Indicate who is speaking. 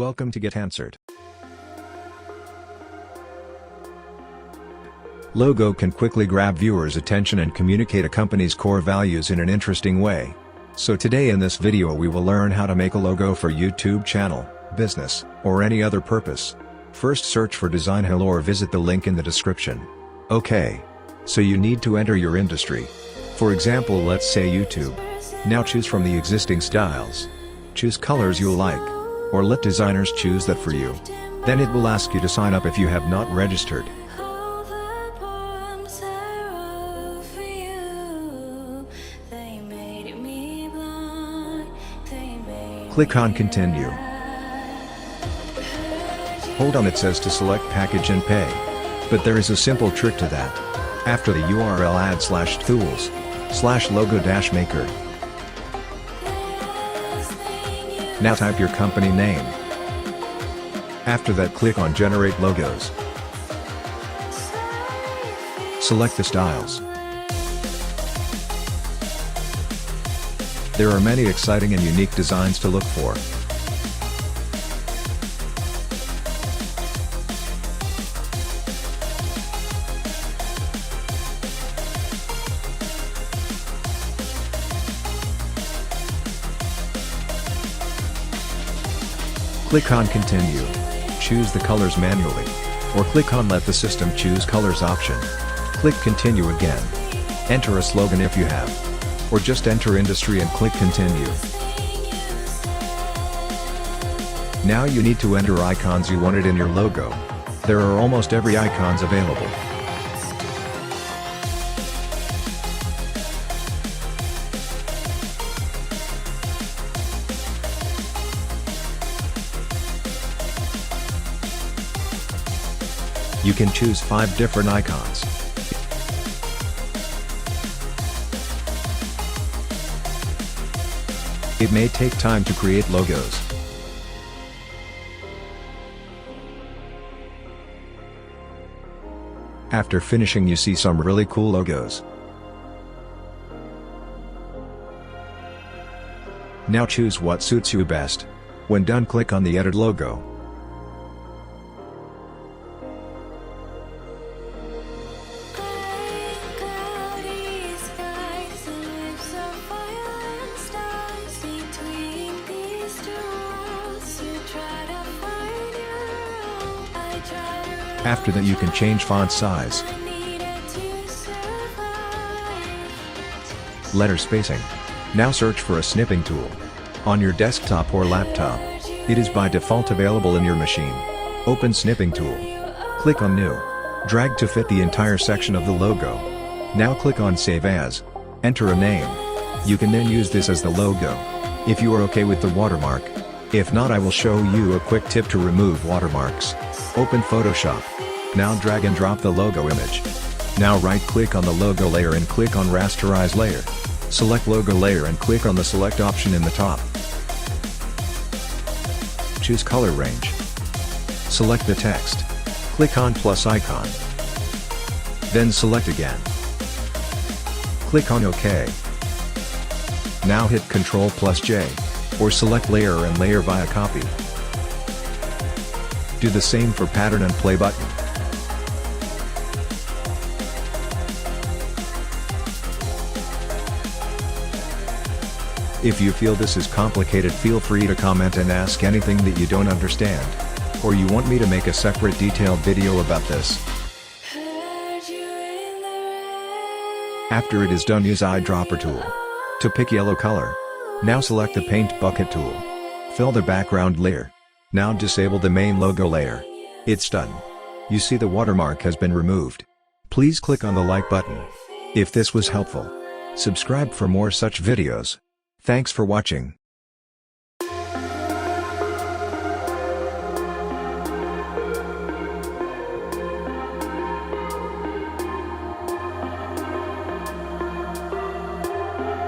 Speaker 1: Welcome to Get Answered. Logo can quickly grab viewers' attention and communicate a company's core values in an interesting way. So today in this video we will learn how to make a logo for YouTube channel, business, or any other purpose. First search for Design Hill or visit the link in the description. Okay. So you need to enter your industry. For example, let's say YouTube. Now choose from the existing styles. Choose colors you like. Or let designers choose that for you. Then it will ask you to sign up if you have not registered. Click on Continue. Hold on, it says to select package and pay. But there is a simple trick to that. After the URL add /tools/logo-maker. Now type your company name. After that click on Generate Logos. Select the styles. There are many exciting and unique designs to look for. Click on Continue. Choose the colors manually. Or click on Let the system choose colors option. Click Continue again. Enter a slogan if you have. Or just enter industry and click Continue. Now you need to enter icons you wanted in your logo. There are almost every icons available. You can choose 5 different icons. It may take time to create logos. After finishing, you see some really cool logos. Now choose what suits you best. When done, click on the Edit Logo. After that you can change font size, letter spacing. Now search for a snipping tool. On your desktop or laptop. It is by default available in your machine. Open snipping tool. Click on New. Drag to fit the entire section of the logo. Now click on Save As. Enter a name. You can then use this as the logo. If you are okay with the watermark. If not, I will show you a quick tip to remove watermarks. Open Photoshop. Now drag and drop the logo image. Now right-click on the logo layer and click on Rasterize Layer. Select Logo Layer and click on the Select option in the top. Choose Color Range. Select the text. Click on plus icon. Then select again. Click on OK. Now hit Ctrl+J. Or select Layer and Layer via Copy. Do the same for Pattern and Play button. If you feel this is complicated, feel free to comment and ask anything that you don't understand. Or you want me to make a separate detailed video about this. After it is done, use Eyedropper tool to pick yellow color. Now select the Paint Bucket tool. Fill the background layer. Now disable the main logo layer. It's done. You see the watermark has been removed. Please click on the like button. If this was helpful, subscribe for more such videos. Thanks for watching.